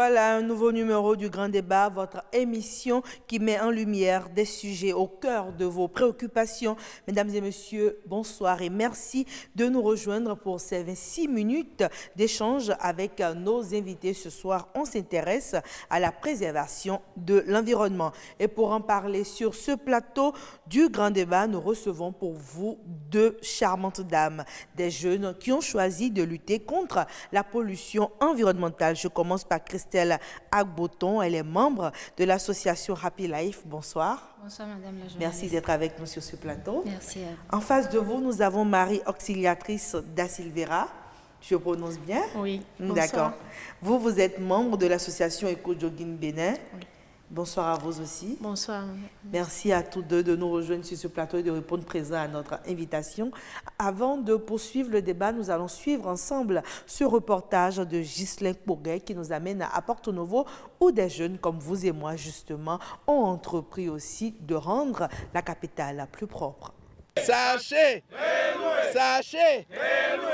Voilà un nouveau numéro du Grand Débat, votre émission qui met en lumière des sujets au cœur de vos préoccupations. Mesdames et messieurs, bonsoir et merci de nous rejoindre pour ces 26 minutes d'échange avec nos invités. Ce soir, on s'intéresse à la préservation de l'environnement. Et pour en parler sur ce plateau du Grand Débat, nous recevons pour vous deux charmantes dames, des jeunes qui ont choisi de lutter contre la pollution environnementale. Je commence par Christelle Agboton, elle est membre de l'association Happy Life. Bonsoir. Bonsoir Madame la journaliste. Merci d'être avec nous sur ce plateau. Merci. En face de vous, nous avons Marie Auxiliatrice da Silveira. Je prononce bien? Oui. D'accord. Vous êtes membre de l'association Eco Jogging Bénin. Oui. Bonsoir à vous aussi. Bonsoir. Merci à tous deux de nous rejoindre sur ce plateau et de répondre présent à notre invitation. Avant de poursuivre le débat, nous allons suivre ensemble ce reportage de Ghislain Kpogay qui nous amène à Porto Novo où des jeunes comme vous et moi justement ont entrepris aussi de rendre la capitale plus propre. Sachez! Sachez!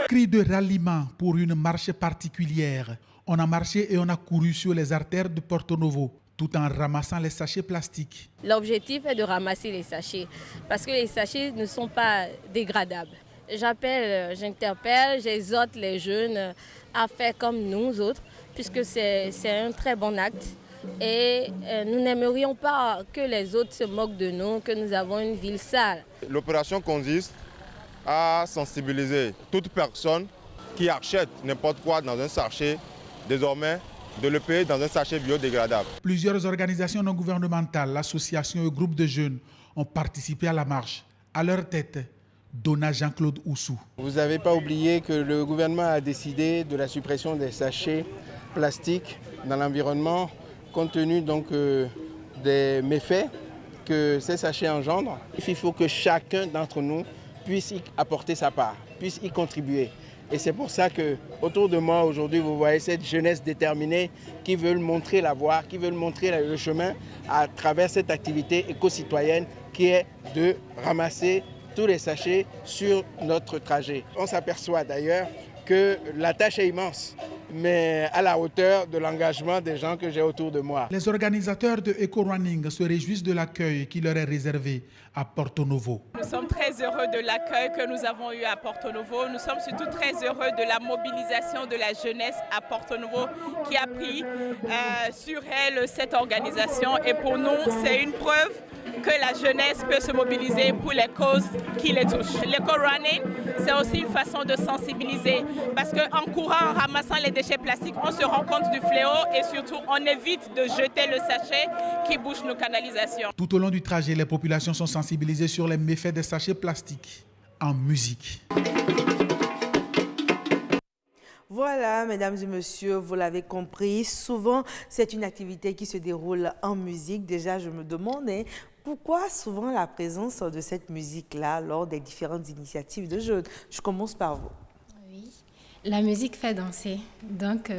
Cri de ralliement pour une marche particulière. On a marché et on a couru sur les artères de Porto Novo, tout en ramassant les sachets plastiques. L'objectif est de ramasser les sachets, parce que les sachets ne sont pas dégradables. J'interpelle, j'exhorte les jeunes à faire comme nous autres, puisque c'est un très bon acte. Et nous n'aimerions pas que les autres se moquent de nous, que nous avons une ville sale. L'opération consiste à sensibiliser toute personne qui achète n'importe quoi dans un sachet, désormais, de le payer dans un sachet biodégradable. Plusieurs organisations non gouvernementales, l'association et groupes de jeunes ont participé à la marche. À leur tête, Dona Jean-Claude Oussou. Vous n'avez pas oublié que le gouvernement a décidé de la suppression des sachets plastiques dans l'environnement, compte tenu donc des méfaits que ces sachets engendrent. Il faut que chacun d'entre nous puisse y apporter sa part, puisse y contribuer. Et c'est pour ça que autour de moi aujourd'hui, vous voyez cette jeunesse déterminée qui veut montrer la voie, qui veut montrer le chemin à travers cette activité éco-citoyenne qui est de ramasser tous les sachets sur notre trajet. On s'aperçoit d'ailleurs que la tâche est immense, mais à la hauteur de l'engagement des gens que j'ai autour de moi. Les organisateurs de Eco Running se réjouissent de l'accueil qui leur est réservé à Porto Novo. Nous sommes très heureux de l'accueil que nous avons eu à Porto Novo. Nous sommes surtout très heureux de la mobilisation de la jeunesse à Porto Novo qui a pris sur elle cette organisation. Et pour nous, c'est une preuve que la jeunesse peut se mobiliser pour les causes qui les touchent. L'éco-running, c'est aussi une façon de sensibiliser parce qu'en courant, en ramassant les déchets plastiques, on se rend compte du fléau et surtout, on évite de jeter le sachet qui bouche nos canalisations. Tout au long du trajet, les populations sont sensibilisées sur les méfaits des sachets plastiques en musique. Voilà, mesdames et messieurs, vous l'avez compris, souvent c'est une activité qui se déroule en musique. Déjà, je me demande pourquoi souvent la présence de cette musique-là lors des différentes initiatives de jeunes. Je commence par vous. Oui, la musique fait danser. Donc,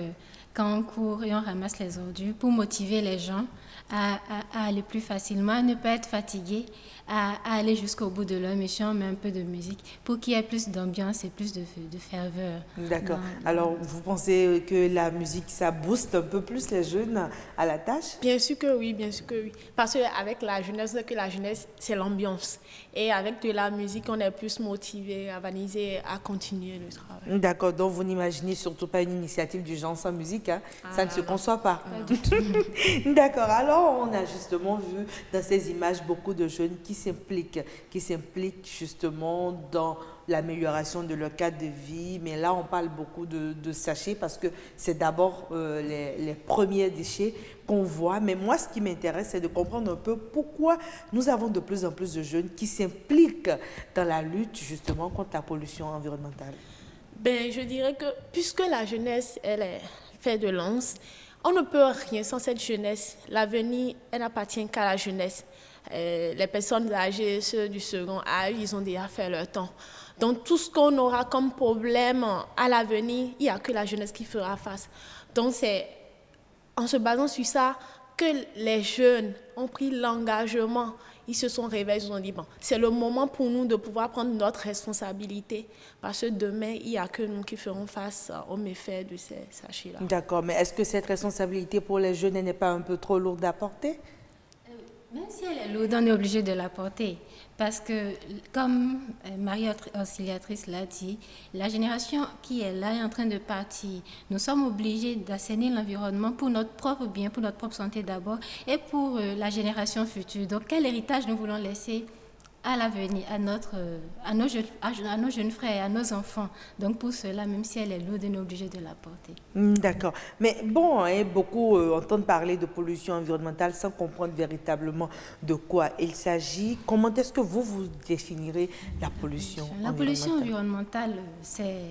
quand on court et on ramasse les ordures pour motiver les gens à aller plus facilement, à ne pas être fatigués, à aller jusqu'au bout de leur mission, mais un peu de musique, pour qu'il y ait plus d'ambiance et plus de ferveur. D'accord. Alors, vous pensez que la musique, ça booste un peu plus les jeunes à la tâche? Bien sûr que oui, bien sûr que oui. Parce qu'avec la jeunesse, c'est l'ambiance. Et avec de la musique, on est plus motivé, organisé à continuer le travail. D'accord. Donc, vous n'imaginez surtout pas une initiative du genre sans musique, hein? Ça ne se conçoit pas. Pas du tout. D'accord. Alors, on a justement vu dans ces images beaucoup de jeunes qui s'impliquent justement dans l'amélioration de leur cadre de vie. Mais là, on parle beaucoup de sachets parce que c'est d'abord les premiers déchets qu'on voit. Mais moi, ce qui m'intéresse, c'est de comprendre un peu pourquoi nous avons de plus en plus de jeunes qui s'impliquent dans la lutte justement contre la pollution environnementale. Ben, je dirais que puisque la jeunesse, elle est fait de lance, on ne peut rien sans cette jeunesse. L'avenir, elle n'appartient qu'à la jeunesse. Les personnes âgées, ceux du second âge, ils ont déjà fait leur temps. Donc tout ce qu'on aura comme problème à l'avenir, il n'y a que la jeunesse qui fera face. Donc c'est en se basant sur ça que les jeunes ont pris l'engagement ils se sont réveillés, ils se sont dit, bon, c'est le moment pour nous de pouvoir prendre notre responsabilité, parce que demain, il n'y a que nous qui ferons face aux méfaits de ces sachets-là. D'accord, mais est-ce que cette responsabilité pour les jeunes n'est pas un peu trop lourde à porter? Même si elle est lourde, on est obligé de la porter. Parce que, comme Marie Auxiliatrice l'a dit, la génération qui est là est en train de partir. Nous sommes obligés d'assainir l'environnement pour notre propre bien, pour notre propre santé d'abord, et pour la génération future. Donc, quel héritage nous voulons laisser à l'avenir, à nos jeunes frères, à nos enfants. Donc pour cela, même si elle est lourde, on est obligé de la porter. D'accord. Mais bon, beaucoup entendent parler de pollution environnementale sans comprendre véritablement de quoi il s'agit. Comment est-ce que vous définirez la pollution environnementale? La pollution environnementale, c'est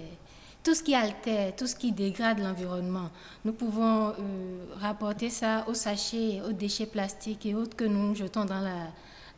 tout ce qui altère, tout ce qui dégrade l'environnement. Nous pouvons rapporter ça aux sachets, aux déchets plastiques et autres que nous jetons dans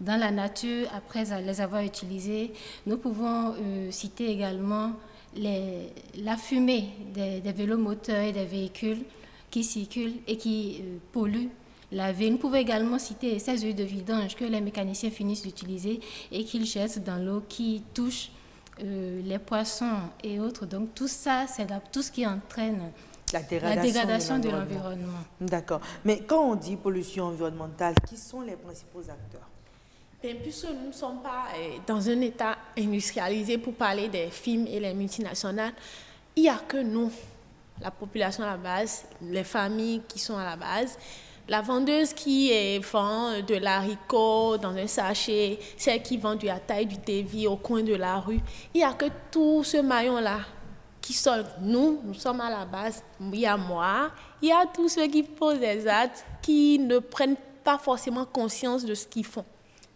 la nature après les avoir utilisés. Nous pouvons citer également la fumée des vélomoteurs et des véhicules qui circulent et qui polluent la ville. Nous pouvons également citer ces huiles de vidange que les mécaniciens finissent d'utiliser et qu'ils jettent dans l'eau, qui touchent les poissons et autres. Donc tout ça, c'est tout ce qui entraîne la dégradation de l'environnement. D'accord. Mais quand on dit pollution environnementale, qui sont les principaux acteurs? Puisque nous ne sommes pas dans un état industrialisé pour parler des firmes et les multinationales, il n'y a que nous, la population à la base, les familles qui sont à la base, la vendeuse qui vend de l'haricot dans un sachet, celle qui vend du ataï, du tévi au coin de la rue. Il n'y a que tout ce maillon-là qui sont nous sommes à la base. Il y a moi, il y a tous ceux qui posent des actes, qui ne prennent pas forcément conscience de ce qu'ils font.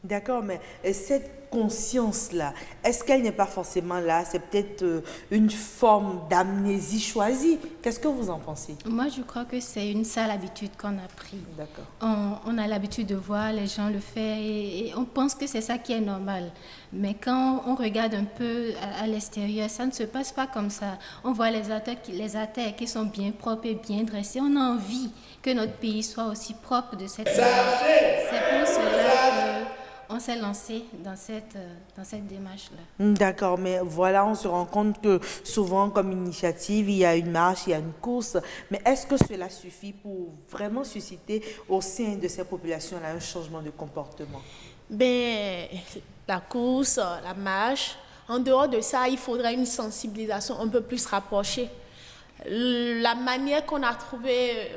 D'accord, mais cette conscience-là, est-ce qu'elle n'est pas forcément là? C'est peut-être une forme d'amnésie choisie. Qu'est-ce que vous en pensez? Moi, je crois que c'est une sale habitude qu'on a pris. D'accord. On a l'habitude de voir les gens le faire et on pense que c'est ça qui est normal. Mais quand on regarde un peu à l'extérieur, ça ne se passe pas comme ça. On voit les artères qui sont bien propres et bien dressées. On a envie que notre pays soit aussi propre de cette manière. C'est pour cela qu'on s'est lancé dans cette démarche-là. D'accord, mais voilà, on se rend compte que souvent, comme initiative, il y a une marche, il y a une course. Mais est-ce que cela suffit pour vraiment susciter au sein de ces populations-là un changement de comportement? La course, la marche, en dehors de ça, il faudrait une sensibilisation un peu plus rapprochée. La manière qu'on a trouvé...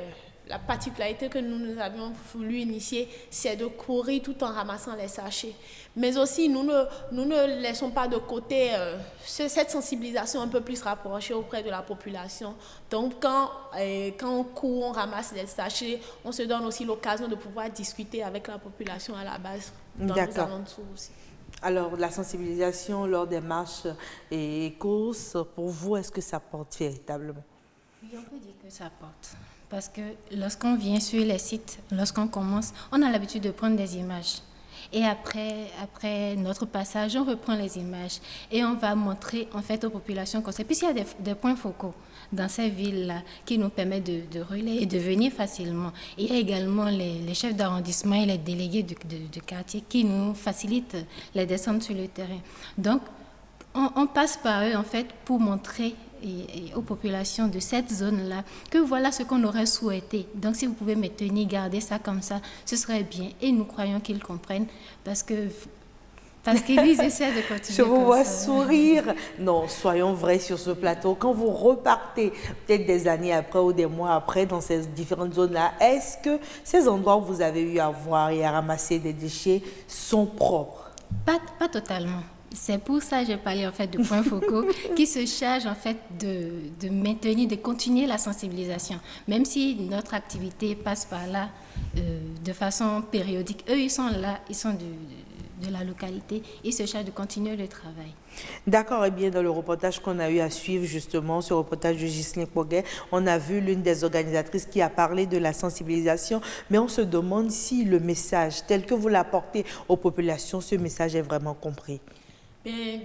La particularité que nous avions voulu initier, c'est de courir tout en ramassant les sachets. Mais aussi, nous ne laissons pas de côté cette sensibilisation un peu plus rapprochée auprès de la population. Donc, quand on court, on ramasse les sachets, on se donne aussi l'occasion de pouvoir discuter avec la population à la base, dans nos alentours aussi. Alors, la sensibilisation lors des marches et courses, pour vous, est-ce que ça porte véritablement? Oui, on peut dire que ça porte. Parce que lorsqu'on vient sur les sites, lorsqu'on commence, on a l'habitude de prendre des images. Et après notre passage, on reprend les images et on va montrer en fait aux populations qu'on sait. Puisqu'il y a des points focaux dans ces villes-là qui nous permettent de relayer et de venir facilement. Et il y a également les chefs d'arrondissement et les délégués de quartier qui nous facilitent les descentes sur le terrain. Donc, on passe par eux en fait pour montrer et aux populations de cette zone-là que voilà ce qu'on aurait souhaité. Donc si vous pouvez maintenir, garder ça comme ça, ce serait bien. Et nous croyons qu'ils comprennent parce qu'ils essaient de continuer. Je vous vois sourire. Non, soyons vrais sur ce plateau. Quand vous repartez, peut-être des années après ou des mois après, dans ces différentes zones-là, est-ce que ces endroits où vous avez eu à voir et à ramasser des déchets sont propres? Pas totalement. C'est pour ça que j'ai parlé en fait de points focaux qui se chargent en fait de maintenir, de continuer la sensibilisation. Même si notre activité passe par là de façon périodique, eux ils sont là, ils sont de la localité, ils se chargent de continuer le travail. D'accord, et bien dans le reportage qu'on a eu à suivre justement, ce reportage de Ghislaine Poguet, on a vu l'une des organisatrices qui a parlé de la sensibilisation, mais on se demande si le message tel que vous l'apportez aux populations, ce message est vraiment compris.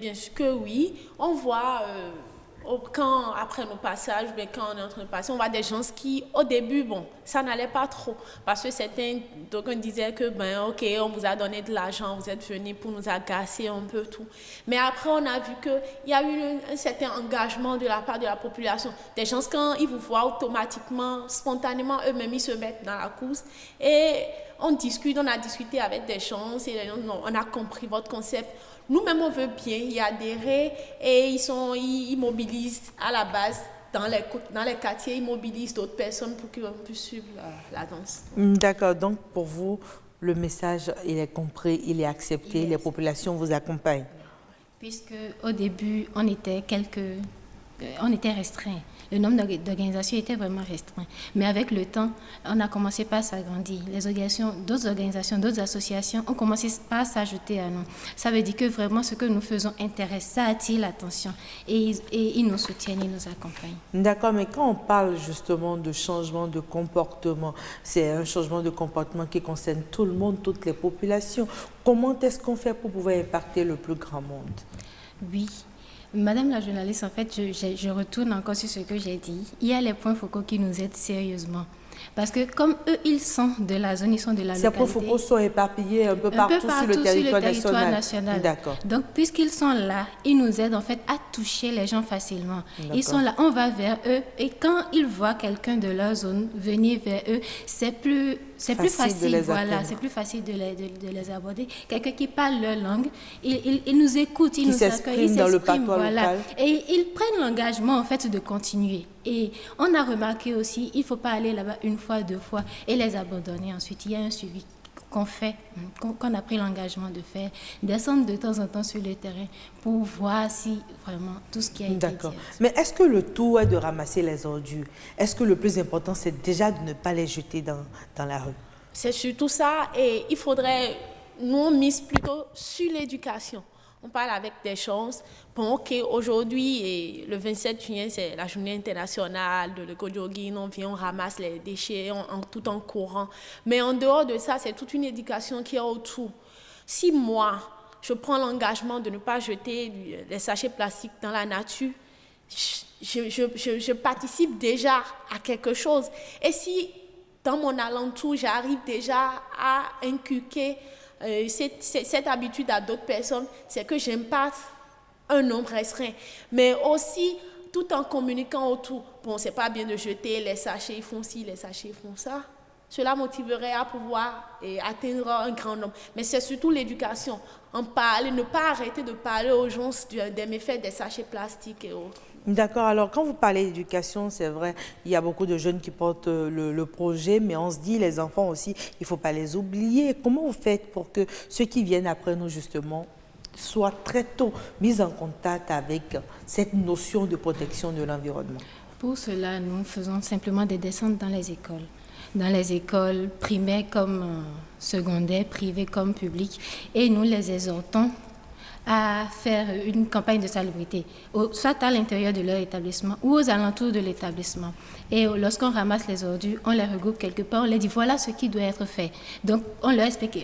Bien sûr que oui. On voit quand après nos passages, quand on est en train de passer, on voit des gens qui, au début, bon, ça n'allait pas trop. Parce que certains, donc on disait que, ok, on vous a donné de l'argent, vous êtes venus pour nous agacer un peu tout. Mais après, on a vu qu'il y a eu un certain engagement de la part de la population. Des gens, quand ils vous voient automatiquement, spontanément, eux-mêmes, ils se mettent dans la course. Et on a discuté avec des gens, on a compris votre concept. Nous-mêmes, on veut bien y adhérer et ils mobilisent à la base, dans les quartiers, ils mobilisent d'autres personnes pour qu'on puisse suivre la danse. D'accord, donc pour vous, le message, il est compris, il est accepté, les populations vous accompagnent. Puisque au début, on était restreints. Le nombre d'organisations était vraiment restreint. Mais avec le temps, on a commencé par s'agrandir. D'autres organisations, d'autres associations ont commencé par s'ajouter à nous. Ça veut dire que vraiment ce que nous faisons intéresse, ça attire l'attention. Et ils nous soutiennent, ils nous accompagnent. D'accord, mais quand on parle justement de changement de comportement, c'est un changement de comportement qui concerne tout le monde, toutes les populations. Comment est-ce qu'on fait pour pouvoir impacter le plus grand monde? Oui. Madame la journaliste, en fait, je retourne encore sur ce que j'ai dit. Il y a les points focaux qui nous aident sérieusement. Parce que comme eux, ils sont de la zone, ils sont de la localité. Ces points focaux sont éparpillés un peu partout sur le territoire national. D'accord. Donc, puisqu'ils sont là, ils nous aident en fait à toucher les gens facilement. Ils sont là, on va vers eux. Et quand ils voient quelqu'un de leur zone venir vers eux, c'est plus facile, voilà, c'est plus facile de les aborder. Quelqu'un qui parle leur langue, il nous écoute, il nous accueille, il s'exprime, voilà. Et ils prennent l'engagement en fait de continuer. Et on a remarqué aussi, il ne faut pas aller là-bas une fois, deux fois et les abandonner. Ensuite, il y a un suivi qu'on fait, qu'on a pris l'engagement de faire, descendre de temps en temps sur le terrain pour voir si vraiment tout ce qui a été dit. D'accord. Mais est-ce que le tout est de ramasser les ordures? Est-ce que le plus important, c'est déjà de ne pas les jeter dans la rue? C'est surtout ça. Et il faudrait, nous, on mise plutôt sur l'éducation. On parle avec des choses. Bon, ok, aujourd'hui, le 27 juin, c'est la journée internationale de l'éco-jogging. On vient, on ramasse les déchets tout en courant. Mais en dehors de ça, c'est toute une éducation qui est autour. Si moi, je prends l'engagement de ne pas jeter les sachets plastiques dans la nature, je participe déjà à quelque chose. Et si, dans mon alentour, j'arrive déjà à inculquer cette habitude à d'autres personnes, c'est que j'impacte un nombre restreint. Mais aussi, tout en communiquant autour, bon, c'est pas bien de jeter les sachets, ils font ci, les sachets, ils font ça. Cela motiverait à pouvoir atteindre un grand nombre. Mais c'est surtout l'éducation. En parler, ne pas arrêter de parler aux gens des méfaits des sachets plastiques et autres. D'accord. Alors, quand vous parlez d'éducation, c'est vrai, il y a beaucoup de jeunes qui portent le projet, mais on se dit, les enfants aussi, il ne faut pas les oublier. Comment vous faites pour que ceux qui viennent après nous, justement, soient très tôt mis en contact avec cette notion de protection de l'environnement? Pour cela, nous faisons simplement des descentes dans les écoles primaires comme secondaires, privées comme publiques, et nous les exhortons à faire une campagne de salubrité, soit à l'intérieur de leur établissement ou aux alentours de l'établissement. Et lorsqu'on ramasse les ordures, on les regroupe quelque part, on leur dit voilà ce qui doit être fait. Donc on leur explique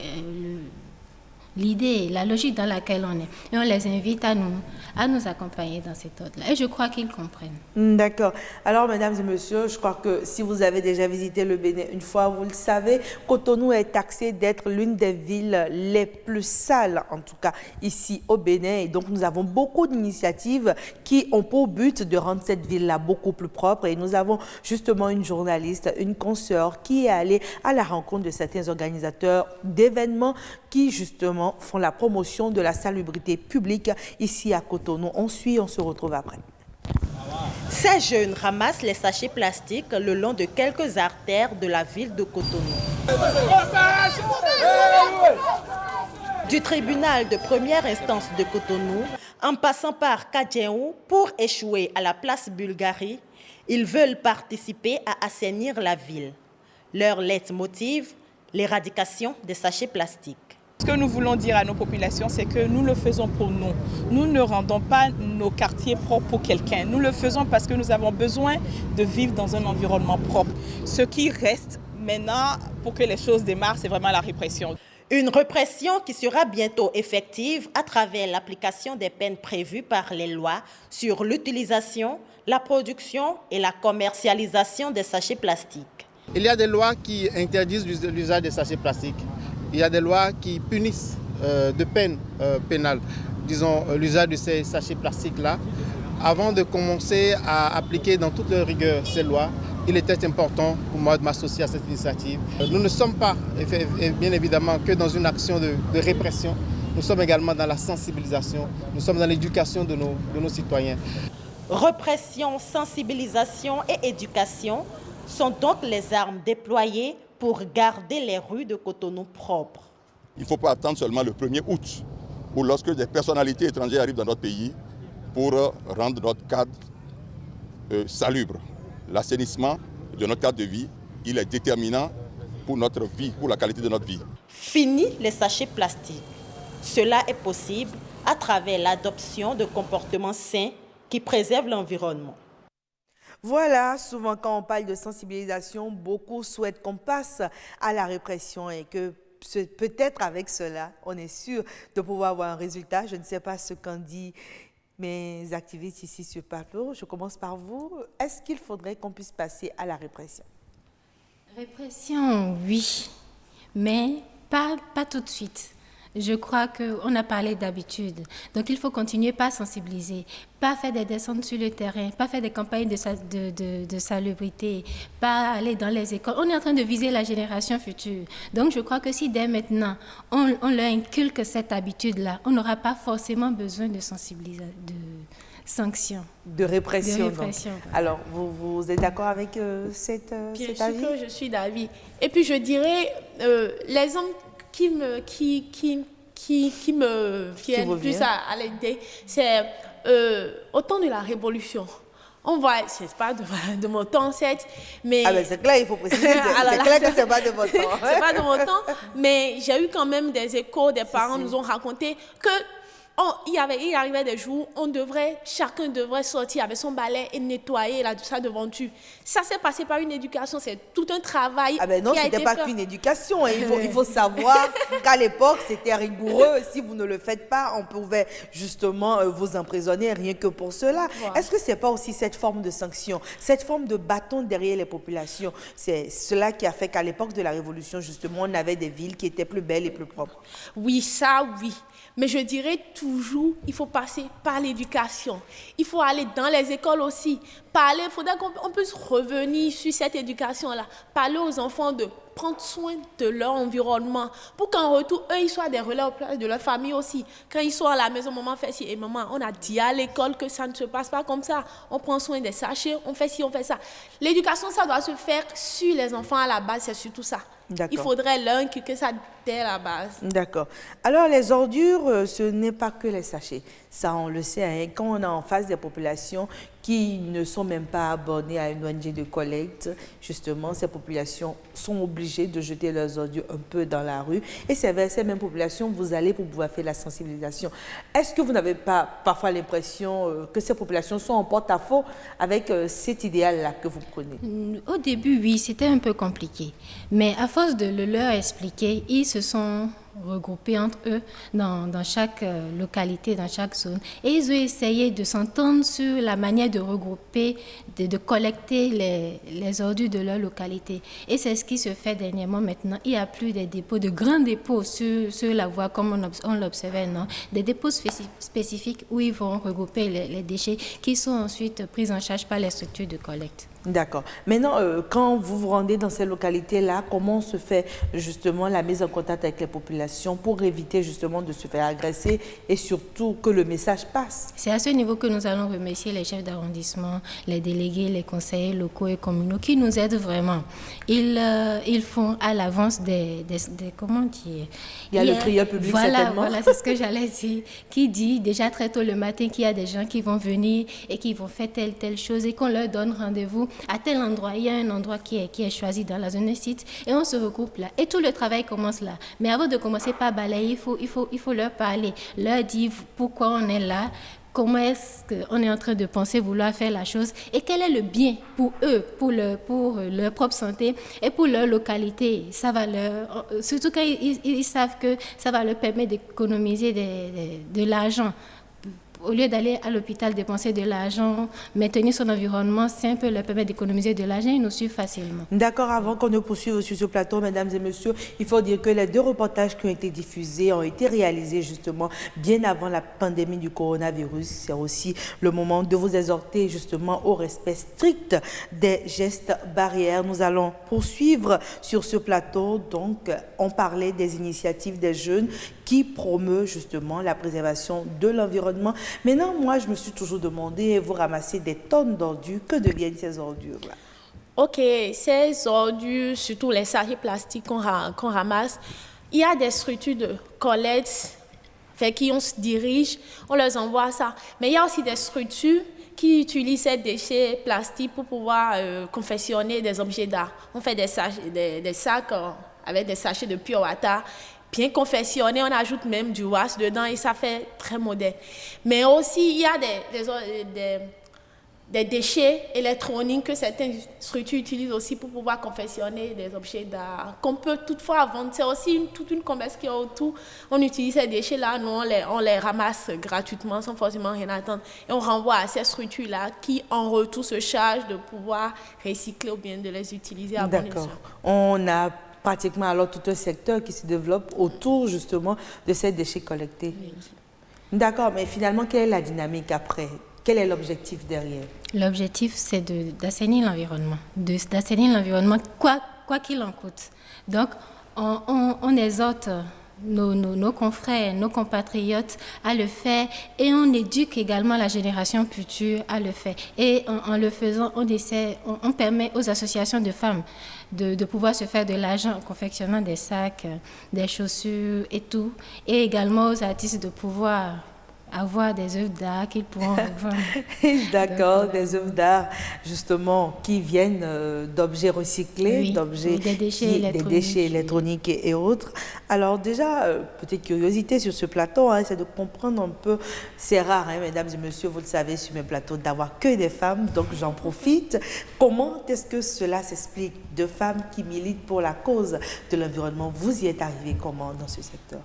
l'idée, la logique dans laquelle on est. Et on les invite à nous accompagner dans cet ordre-là. Et je crois qu'ils comprennent. D'accord. Alors, mesdames et messieurs, je crois que si vous avez déjà visité le Bénin une fois, vous le savez, Cotonou est taxé d'être l'une des villes les plus sales, en tout cas ici au Bénin. Et donc, nous avons beaucoup d'initiatives qui ont pour but de rendre cette ville-là beaucoup plus propre. Et nous avons justement une journaliste, une consoeur qui est allée à la rencontre de certains organisateurs d'événements qui, justement, font la promotion de la salubrité publique ici à Cotonou. On suit, on se retrouve après. Ces jeunes ramassent les sachets plastiques le long de quelques artères de la ville de Cotonou. Du tribunal de première instance de Cotonou, en passant par Kadjeou pour échouer à la place Bulgarie, ils veulent participer à assainir la ville. Leur leitmotiv, l'éradication des sachets plastiques. Ce que nous voulons dire à nos populations, c'est que nous le faisons pour nous. Nous ne rendons pas nos quartiers propres pour quelqu'un. Nous le faisons parce que nous avons besoin de vivre dans un environnement propre. Ce qui reste maintenant pour que les choses démarrent, c'est vraiment la répression. Une répression qui sera bientôt effective à travers l'application des peines prévues par les lois sur l'utilisation, la production et la commercialisation des sachets plastiques. Il y a des lois qui interdisent l'usage des sachets plastiques. Il y a des lois qui punissent de peine pénale, disons, l'usage de ces sachets plastiques-là. Avant de commencer à appliquer dans toute leur rigueur ces lois, il était important pour moi de m'associer à cette initiative. Nous ne sommes pas, bien évidemment, que dans une action de répression. Nous sommes également dans la sensibilisation, nous sommes dans l'éducation de nos citoyens. Répression, sensibilisation et éducation sont donc les armes déployées pour garder les rues de Cotonou propres. Il ne faut pas attendre seulement le 1er août ou lorsque des personnalités étrangères arrivent dans notre pays pour rendre notre cadre salubre. L'assainissement de notre cadre de vie, il est déterminant pour notre vie, pour la qualité de notre vie. Fini les sachets plastiques. Cela est possible à travers l'adoption de comportements sains qui préservent l'environnement. Voilà, souvent quand on parle de sensibilisation, beaucoup souhaitent qu'on passe à la répression et que peut-être avec cela, on est sûr de pouvoir avoir un résultat. Je ne sais pas ce qu'en dit mes activistes ici sur plateau. Je commence par vous. Est-ce qu'il faudrait qu'on puisse passer à la répression? Répression, oui, mais pas tout de suite. Je crois qu'on a parlé d'habitude. Donc, il faut continuer, pas sensibiliser, pas faire des descentes sur le terrain, pas faire des campagnes de salubrité, pas aller dans les écoles. On est en train de viser la génération future. Donc, je crois que si dès maintenant, on leur inculque cette habitude-là, on n'aura pas forcément besoin de sensibilisation, de sanctions. De répression. Donc. Alors, vous êtes d'accord avec cet avis? Bien sûr que je suis d'avis. Et puis, je dirais, les hommes qui me viennent plus à l'idée, c'est au temps de la Révolution. On voit, c'est pas de mon temps, certes, mais... Ah ben c'est clair, il faut préciser, c'est clair que c'est pas de votre temps. C'est pas de mon temps, mais j'ai eu quand même des échos, des parents nous ont raconté que il arrivait des jours où chacun devrait sortir avec son balai et nettoyer sa devanture. Ça s'est passé par une éducation, c'est tout un travail. Ah ben non, c'était pas qu'une éducation. Il faut savoir qu'à l'époque, c'était rigoureux. Si vous ne le faites pas, on pouvait justement vous emprisonner rien que pour cela. Voilà. Est-ce que c'est pas aussi cette forme de sanction, cette forme de bâton derrière les populations? C'est cela qui a fait qu'à l'époque de la Révolution, justement, on avait des villes qui étaient plus belles et plus propres. Oui, ça, oui. Mais je dirais toujours, il faut passer par l'éducation. Il faut aller dans les écoles aussi. Il faudrait qu'on puisse revenir sur cette éducation-là. Parler aux enfants de prendre soin de leur environnement pour qu'en retour, eux, ils soient des relais auprès de leur famille aussi. Quand ils sont à la maison, maman fait ci et maman, on a dit à l'école que ça ne se passe pas comme ça. On prend soin des sachets, on fait ci, on fait ça. L'éducation, ça doit se faire sur les enfants à la base, c'est surtout ça. Il faudrait l'inculquer ça dès la base. D'accord. Alors, les ordures, ce n'est pas que les sachets. Ça, on le sait, hein, quand on est en face des populations qui ne sont même pas abonnées à une ONG de collecte, justement, ces populations sont obligées de jeter leurs ordures un peu dans la rue. Et c'est vers ces mêmes populations que vous allez pour pouvoir faire la sensibilisation. Est-ce que vous n'avez pas parfois l'impression que ces populations sont en porte-à-faux avec cet idéal-là que vous prenez? Au début, oui, c'était un peu compliqué. Mais à force de le leur expliquer, ils se sont regroupés entre eux dans chaque localité, dans chaque zone. Et ils ont essayé de s'entendre sur la manière de regrouper, de collecter les ordures de leur localité. Et c'est ce qui se fait dernièrement maintenant. Il n'y a plus des dépôts, de grands dépôts sur la voie comme on l'observait, non? Des dépôts spécifiques où ils vont regrouper les déchets qui sont ensuite pris en charge par les structures de collecte. D'accord. Maintenant, quand vous vous rendez dans ces localités-là, comment se fait justement la mise en contact avec les populations pour éviter justement de se faire agresser et surtout que le message passe? C'est à ce niveau que nous allons remercier les chefs d'arrondissement, les délégués, les conseillers locaux et communaux qui nous aident vraiment. Ils font à l'avance des comment dire? Il y a le trieur public certainement. Voilà, c'est ce que j'allais dire. Qui dit déjà très tôt le matin qu'il y a des gens qui vont venir et qui vont faire telle chose et qu'on leur donne rendez-vous à tel endroit. Il y a un endroit qui est choisi dans la zone site et on se regroupe là. Et tout le travail commence là. Mais avant de commencer par balayer, il faut leur parler, leur dire pourquoi on est là, comment est-ce qu'on est en train de penser vouloir faire la chose et quel est le bien pour eux, pour leur propre santé et pour leur localité. Ça va surtout quand ils savent que ça va leur permettre d'économiser de l'argent. Au lieu d'aller à l'hôpital dépenser de l'argent, maintenir son environnement sain peut leur permettre d'économiser de l'argent, ils nous suivent facilement. D'accord, avant qu'on ne poursuive sur ce plateau, mesdames et messieurs, il faut dire que les 2 reportages qui ont été diffusés ont été réalisés justement bien avant la pandémie du coronavirus. C'est aussi le moment de vous exhorter justement au respect strict des gestes barrières. Nous allons poursuivre sur ce plateau. Donc, on parlait des initiatives des jeunes qui promeut justement la préservation de l'environnement. Maintenant, moi, je me suis toujours demandé, vous ramassez des tonnes d'ordures, que deviennent ces ordures-là? Ok, ces ordures, surtout les sachets plastiques qu'on ramasse, il y a des structures de collecte vers qui on se dirige, on leur envoie ça. Mais il y a aussi des structures qui utilisent ces déchets plastiques pour pouvoir confectionner des objets d'art. On fait des sacs avec des sachets de pure water, bien confectionné, on ajoute même du wax dedans et ça fait très moderne. Mais aussi, il y a des déchets électroniques que certaines structures utilisent aussi pour pouvoir confectionner des objets d'art qu'on peut toutefois vendre. C'est aussi toute une commerce qui est autour. On utilise ces déchets-là, nous, on les ramasse gratuitement sans forcément rien attendre. Et on renvoie à ces structures-là qui, en retour, se chargent de pouvoir recycler ou bien de les utiliser à bon escient. D'accord. On a pratiquement alors tout un secteur qui se développe autour justement de ces déchets collectés. Oui. D'accord, mais finalement, quelle est la dynamique après? Quel est l'objectif derrière? L'objectif, c'est d'assainir l'environnement, d'assainir l'environnement quoi qu'il en coûte. Donc, on exhorte nos confrères, nos compatriotes à le faire et on éduque également la génération future à le faire. Et en le faisant, on permet aux associations de femmes de pouvoir se faire de l'argent en confectionnant des sacs, des chaussures et tout. Et également aux artistes de pouvoir avoir des œuvres d'art qu'ils pourront vendre. D'accord, des œuvres d'art justement qui viennent d'objets recyclés, oui, d'objets, des déchets électroniques et autres. Alors déjà, petite curiosité sur ce plateau, hein, c'est de comprendre un peu, c'est rare, hein, mesdames et messieurs, vous le savez sur mes plateaux, d'avoir que des femmes, donc j'en profite. Comment est-ce que cela s'explique? De femmes qui militent pour la cause de l'environnement, vous y êtes arrivées comment dans ce secteur?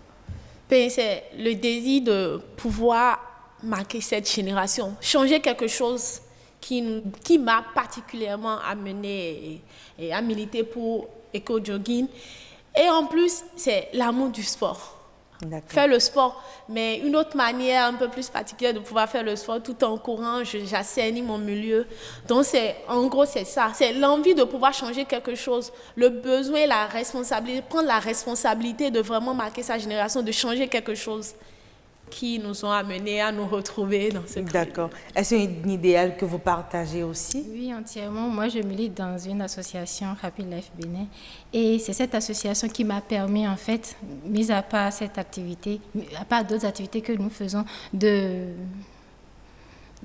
C'est le désir de pouvoir marquer cette génération, changer quelque chose qui m'a particulièrement amené et à militer pour éco-jogging. Et en plus, c'est l'amour du sport. Faire le sport, mais une autre manière un peu plus particulière de pouvoir faire le sport tout en courant, j'assainis mon milieu. Donc, en gros, c'est ça. C'est l'envie de pouvoir changer quelque chose, le besoin, la responsabilité, prendre la responsabilité de vraiment marquer sa génération, de changer quelque chose qui nous ont amenés à nous retrouver dans ce projet. D'accord. Est-ce un idéal que vous partagez aussi? Oui, entièrement. Moi, je milite dans une association, Rapid Life Bénin. Et c'est cette association qui m'a permis, en fait, mis à part cette activité, à part d'autres activités que nous faisons, de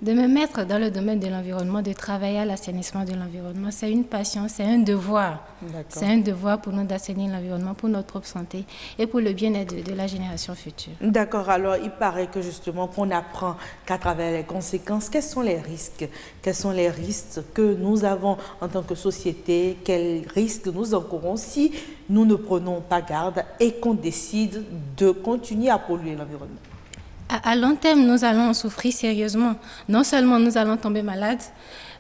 me mettre dans le domaine de l'environnement, de travailler à l'assainissement de l'environnement. C'est une passion, c'est un devoir. C'est un devoir pour nous d'assainir l'environnement, pour notre propre santé et pour le bien-être de la génération future. D'accord. Alors, il paraît que justement, qu'on apprend qu'à travers les conséquences, quels sont les risques? Quels sont les risques que nous avons en tant que société? Quels risques nous encourons si nous ne prenons pas garde et qu'on décide de continuer à polluer l'environnement? À long terme, nous allons en souffrir sérieusement. Non seulement nous allons tomber malades,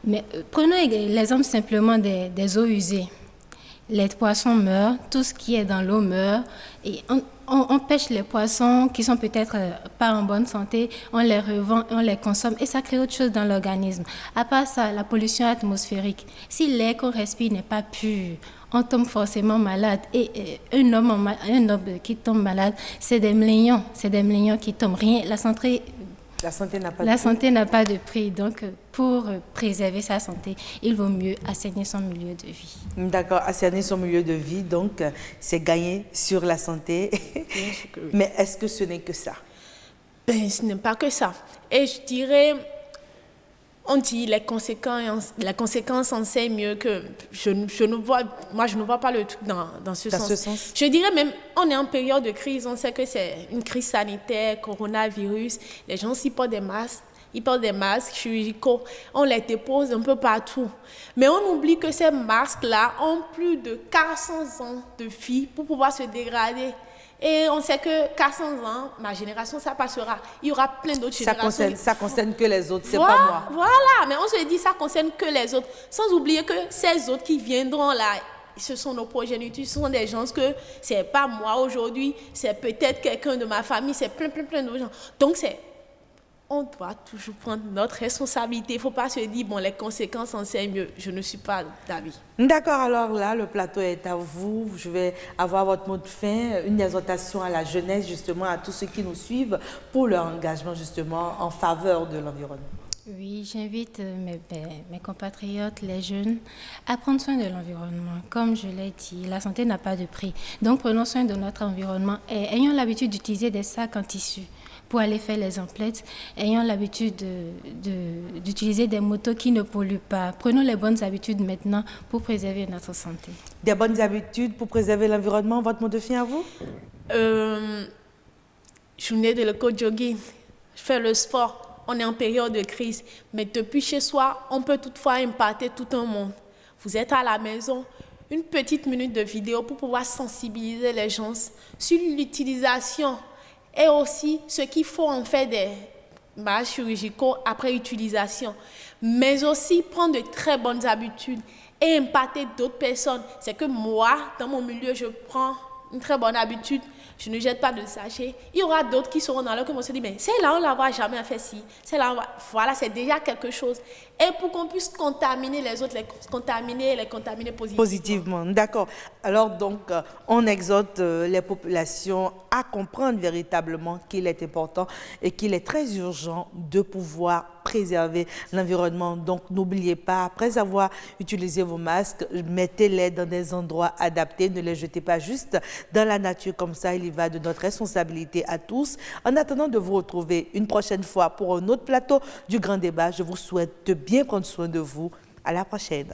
mais prenons l'exemple simplement des eaux usées. Les poissons meurent, tout ce qui est dans l'eau meurt, et on pêche les poissons qui sont peut-être pas en bonne santé, on les revend, on les consomme, et ça crée autre chose dans l'organisme. À part ça, la pollution atmosphérique. Si l'air qu'on respire n'est pas pur, on tombe forcément malade. Et un homme qui tombe malade, c'est des millions qui tombent. La santé n'a pas de prix. Donc, pour préserver sa santé, il vaut mieux assainir son milieu de vie. D'accord, assainir son milieu de vie, donc c'est gagner sur la santé. Mais est-ce que ce n'est que ça? Ce n'est pas que ça. Et je dirais... On dit les conséquences enseignent mieux que je ne vois pas le truc dans ce sens. Je dirais même, on est en période de crise, on sait que c'est une crise sanitaire, coronavirus, les gens s'y portent des masques. ils portent des masques chirurgicaux, on les dépose un peu partout. Mais on oublie que ces masques-là ont plus de 400 ans de vie pour pouvoir se dégrader. Et on sait que 400 ans, ma génération, ça passera. Il y aura plein d'autres générations. Ça concerne que les autres, c'est voilà, pas moi. Voilà, mais on se dit ça concerne que les autres. Sans oublier que ces autres qui viendront là, ce sont nos progénitures, ce sont des gens que c'est pas moi aujourd'hui, c'est peut-être quelqu'un de ma famille, c'est plein de gens. Donc on doit toujours prendre notre responsabilité. Il ne faut pas se dire, bon, les conséquences en c'est mieux. Je ne suis pas d'avis. D'accord, alors là, le plateau est à vous. Je vais avoir votre mot de fin, une exhortation à la jeunesse, justement, à tous ceux qui nous suivent, pour leur engagement, justement, en faveur de l'environnement. Oui, j'invite mes compatriotes, les jeunes, à prendre soin de l'environnement. Comme je l'ai dit, la santé n'a pas de prix. Donc, prenons soin de notre environnement et ayons l'habitude d'utiliser des sacs en tissu pour aller faire les emplettes. Ayons l'habitude d'utiliser des motos qui ne polluent pas. Prenons les bonnes habitudes maintenant pour préserver notre santé. Des bonnes habitudes pour préserver l'environnement, votre mot de fin à vous? Journée de l'éco-jogging, je fais le sport. On est en période de crise, mais depuis chez soi, on peut toutefois impacter tout un monde. Vous êtes à la maison, une petite minute de vidéo pour pouvoir sensibiliser les gens sur l'utilisation et aussi ce qu'il faut en faire des masques chirurgicaux après utilisation, mais aussi prendre de très bonnes habitudes et impacter d'autres personnes. C'est que moi, dans mon milieu, je prends une très bonne habitude. Je ne jette pas de sachet. Il y aura d'autres qui seront dans leur qui vont se dire, mais celle-là, on ne l'aura jamais fait ci. Celle-là, voilà, c'est déjà quelque chose. Et pour qu'on puisse contaminer les autres, les contaminer positivement. D'accord. Alors, donc, on exhorte les populations à comprendre véritablement qu'il est important et qu'il est très urgent de pouvoir préserver l'environnement. Donc, n'oubliez pas, après avoir utilisé vos masques, mettez-les dans des endroits adaptés. Ne les jetez pas juste dans la nature comme ça. Il y va de notre responsabilité à tous. En attendant de vous retrouver une prochaine fois pour un autre plateau du Grand Débat, je vous souhaite de bien prendre soin de vous. À la prochaine.